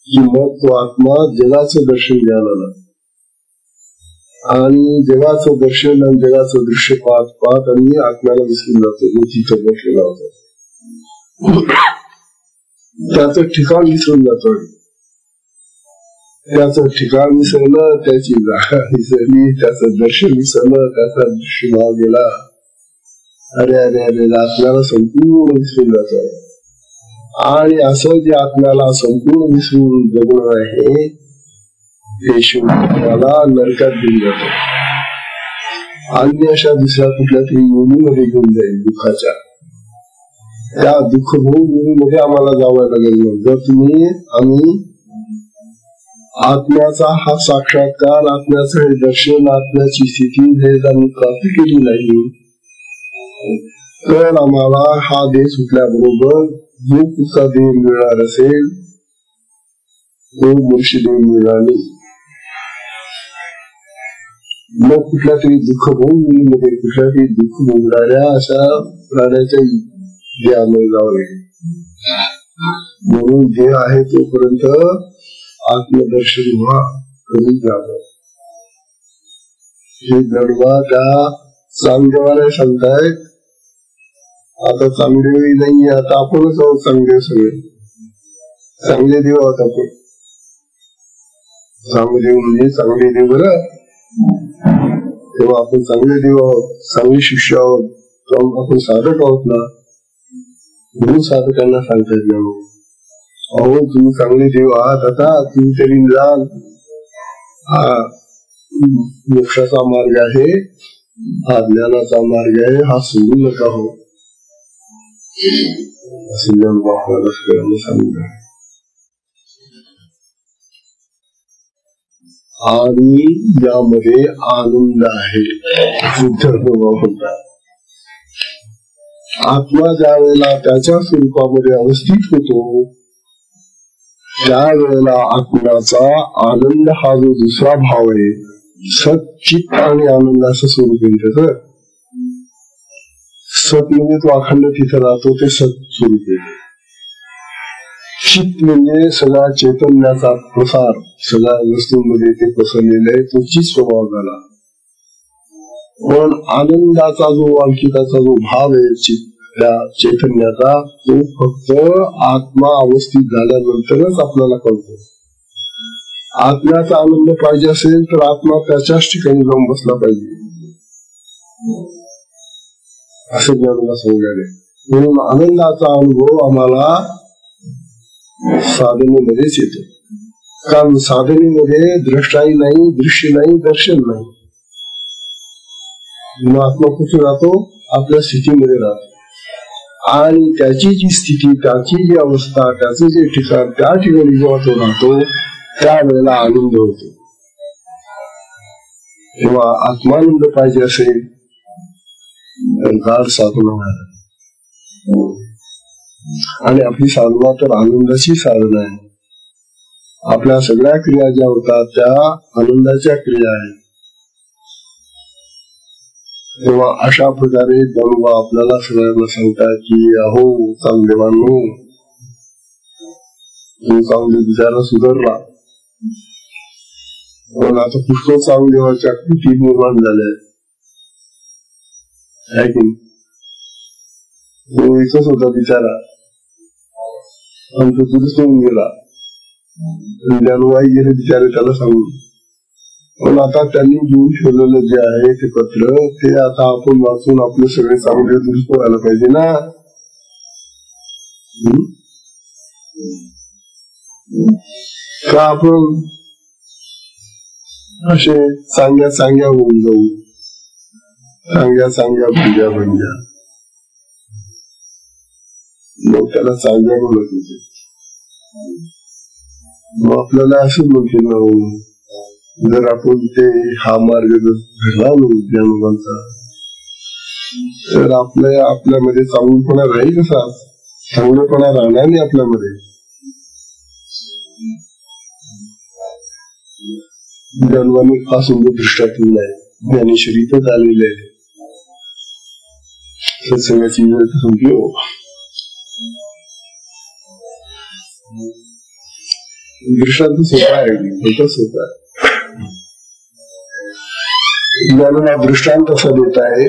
[SPEAKER 1] की मग तो आत्मा जगाचं दर्शन घ्यायला लागतो. आणि जगाचं दर्शन आणि जगाचं दृश्य पाहत पाहत आणि आत्म्याला विसरून जातो. मी तिथं बसलेला होता, त्याचं ठिकाण विसरून जातो. त्याचं ठिकाण विसरलं, त्याची जागा विसरली, त्याचं दर्शन विसरलं, त्याचा दृश्य भाव गेला. अरे अरे अरे, आत्म्याला संपूर्ण विसरून जातो. आणि असं जे आत्म्याला संपूर्ण विसरून जगणं आहे ते शिवला नरकात घेऊन जातो. अन्य अशा दुसऱ्या कुठल्या तरी योनीमध्ये घेऊन जाईल दुःखाच्या. त्या दुःख भोग योनीमध्ये आम्हाला जावं लागेल. जर आम्ही आत्म्याचा हा साक्षात्कार, आत्म्याचं हे दर्शन, आत्म्याची स्थिती हे आम्ही प्राप्त केली नाही, तर आम्हाला हा देह सुटल्याबरोबर जो पुढचा देह मिळणार असेल तो मोक्ष देह मिळणार नाही. मग कुठल्या तरी दुःख भोगीमध्ये कुठल्या तरी दुःख भोगणाऱ्या अशा प्राण्याच्या देहामध्ये जावं लागेल. म्हणून देह आहे तोपर्यंत आत्मदर्शन व्हा, करून जावं. हे गडवा त्या चांगदेवाला सांगतायत. आता चांगदेव नाही, आता आपणच आहोत चांगदेव. सगळे चांगले देव आहोत आपण. चांगदेव म्हणजे चांगले देव बरं. तेव्हा आपण चांगले देव आहोत, चांगले शिष्य आहोत, आपण साधक आहोत ना. म्हणून साधकांना सांगतायत ना, अहो तुम्ही चांगले देव आहात, आता तुम्ही तरी जाल. हा मोक्षाचा मार्ग आहे, हा ज्ञानाचा मार्ग आहे, हा सोडू नका हो, असं आपल्याला सगळ्यांना सांगितलं. आणि यामध्ये आनंद आहे. आत्मा ज्या वेळेला त्याच्या स्वरूपामध्ये अवस्थित होतो त्या वेळेला आत्म्याचा आनंद हा जो दुसरा भाव आहे, सच्चित आणि आनंद असं स्वरूप आहे त्याचं. सत म्हणजे तो अखंड तिथं राहतो, ते सत स्वरूप आहे. चित म्हणजे सगळा चैतन्याचा प्रसार, सगळ्या वस्तूंमध्ये ते पसरलेलं आहे, तो चित स्वभाव झाला. पण आनंदाचा जो अंकिताचा जो भाव आहे त्या चैतन्याचा, तो फक्त आत्मा अवस्थित झाल्यानंतरच आपल्याला कळतो. आत्म्याचा आनंद पाहिजे असेल तर आत्मा त्याच्याच ठिकाणी जाऊन बसला पाहिजे, असं ज्ञानाला सांगायला. म्हणून आनंदाचा अनुभव आम्हाला साधनेमध्येच येतो. कारण साधनेमध्ये दृष्टाही नाही, दृश्य नाही, दर्शन नाही. मग आत्मा कुठे राहतो? आपल्या स्थितीमध्ये राहतो. आणि त्याची जी स्थिती, त्याची जी अवस्था, त्याचं जे ठिकाण, त्या ठिकाणी जेव्हा तो राहतो त्यावेळेला आनंद होतो. तेव्हा आत्मानंद पाहिजे असेल तर गाढ साधना व्हायला. आणि आपली साधना तर आनंदाची साधना आहे. आपल्या सगळ्या क्रिया ज्या होतात त्या आनंदाच्या क्रिया आहेत. तेव्हा अशा प्रकारे गंगा आपल्याला सगळ्यांना सांगतात की अहो चांगदेवांनो, तो चांगले विचार सुधारला, पण आता पुष्कळ चांगदेवाच्या कृती निर्माण झाल्या आहे की. तो एकच होता बिचारा आणि तो दुरुस्त होऊन गेला. ज्ञानवाई गेले बिचारे त्याला सांगून. पण आता त्यांनी घेऊन ठेवलेलं जे आहे ते पत्र, ते आता आपण वाचून आपले सगळे चांगले दुरुस्त व्हायला पाहिजे ना. का आपण असे चांगल्या चांगल्या होऊन जाऊ, चांगल्या चांगल्या पूजा बन जा, मग त्याला चांगल्या बोलत होते. मग आपल्याला असं म्हणते ना, जर आपण ते हा मार्ग घडला ज्ञानोबांचा, तर आपल्यामध्ये चांगलपणा राहील कसा? चांगलेपणा राहणार नाही आपल्यामध्ये. ज्ञानोबांनी हा सुंदर दृष्टांत आहे, ज्ञानेश्वरीतच आलेले आहे. सत्संगाची वेळ संपली हो. दृष्टांत सोपा आहे, खूपच सोपा आहे. ज्ञानोबा दृष्टांत असा देत आहे,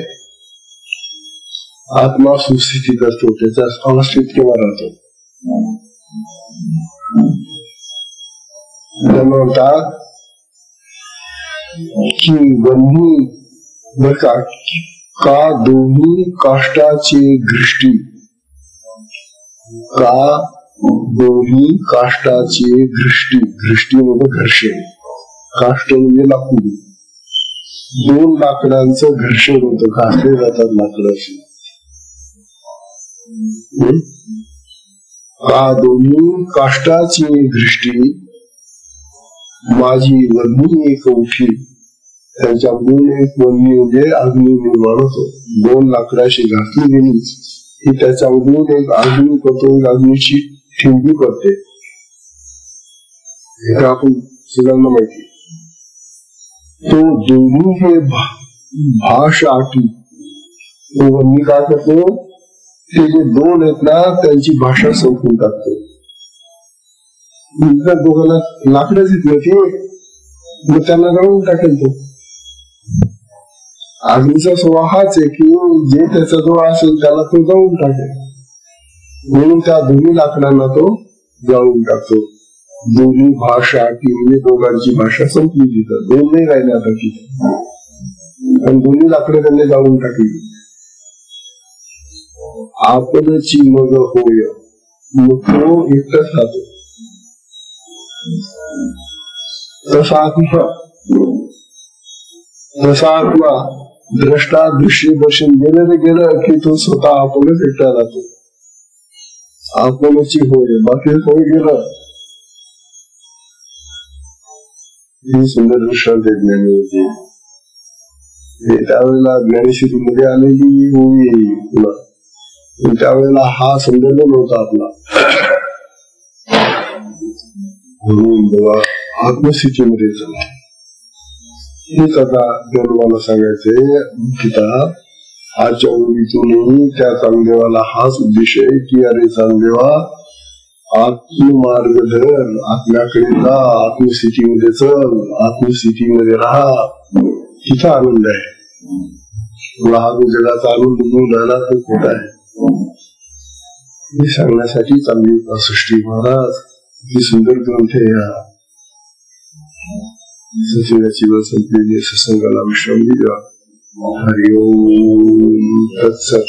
[SPEAKER 1] आत्मा सुस्थितीत असतो, त्याचा अवस्थित केव्हा राहतो. म्हणतात की बंधू का दोन्ही काष्टाची दृष्टी, का दोन्ही काष्टाची दृष्टी, दृष्टी म्हणजे घर्षण, काष्ट म्हणजे लाकूड, दोन लाकडांचं घर्षण होतं, घासले जातात लाकडाशी. का दोन्ही काष्टाची दृष्टी माझी वन्नी एक उठी, त्याच्याकडून एक वन्नी म्हणजे अग्नी निर्माण होतो. दोन लाकडाशी घासली गेली की त्याच्यामधून एक अग्नी करतो, अग्नीची ठिंडी पडते. हे आपण सगळ्यांना माहिती. तो दोन्ही हे भाष आटी, तो वन्नी काय करतो, ते जे दोन आहेत ना त्यांची भाषा संपून टाकतो. दोघांना लाकडच येत नाही, मग त्यांना जाळून टाकेल. तो अग्नीचा स्वभाव हाच आहे की जे त्याचा जो असेल त्याला तो जाळून टाकेल, म्हणून त्या दोन्ही लाकडांना तो जाळून टाकतो. दोन्ही भाषा की म्हणजे दोघांची भाषा संपली तिथं, दोन नाही राहिले आता तिथे, पण दोन्ही लाकडं त्यांनी जाळून टाकली. आपणची मग होय, मग तो एकटाच राहतो. तसा आत्मा द्रष्टा दृश्य दर्शन गेलं ते गेलं की तो स्वतः आपणच एकटा राहतो. आपणची होय, बाकी होय गेलं. ही सुंदर दृष्टांत ज्ञानी होती. त्यावेळेला ज्ञानेश्वरी मध्ये आलेली होई, त्यावेळेला हा संदर्भ नव्हता आपला. म्हणून बघा आत्मस्थितीमध्ये चला, हेच आता ज्ञानोबाला सांगायचंय. गीता आजच्या ओळीतूनही त्या चांगदेवाला हाच उद्देश आहे की अरे चांगदेवा, आत्ममार्ग धर, आत्म्याकडे जा, आत्मस्थितीमध्ये चल, आत्मस्थितीमध्ये राहा, तिचा आनंद आहे. तुला हा जगाचा आनंद घेऊन राहिला तो खोटा आहे. हे सांगण्यासाठी चांगली सृष्टी महाराज ही सुंदर ग्रंथ आहे. सत्संगाची वेळ संपलेली, सत्संगाला विश्राम दिला. हरिओम तत्सत.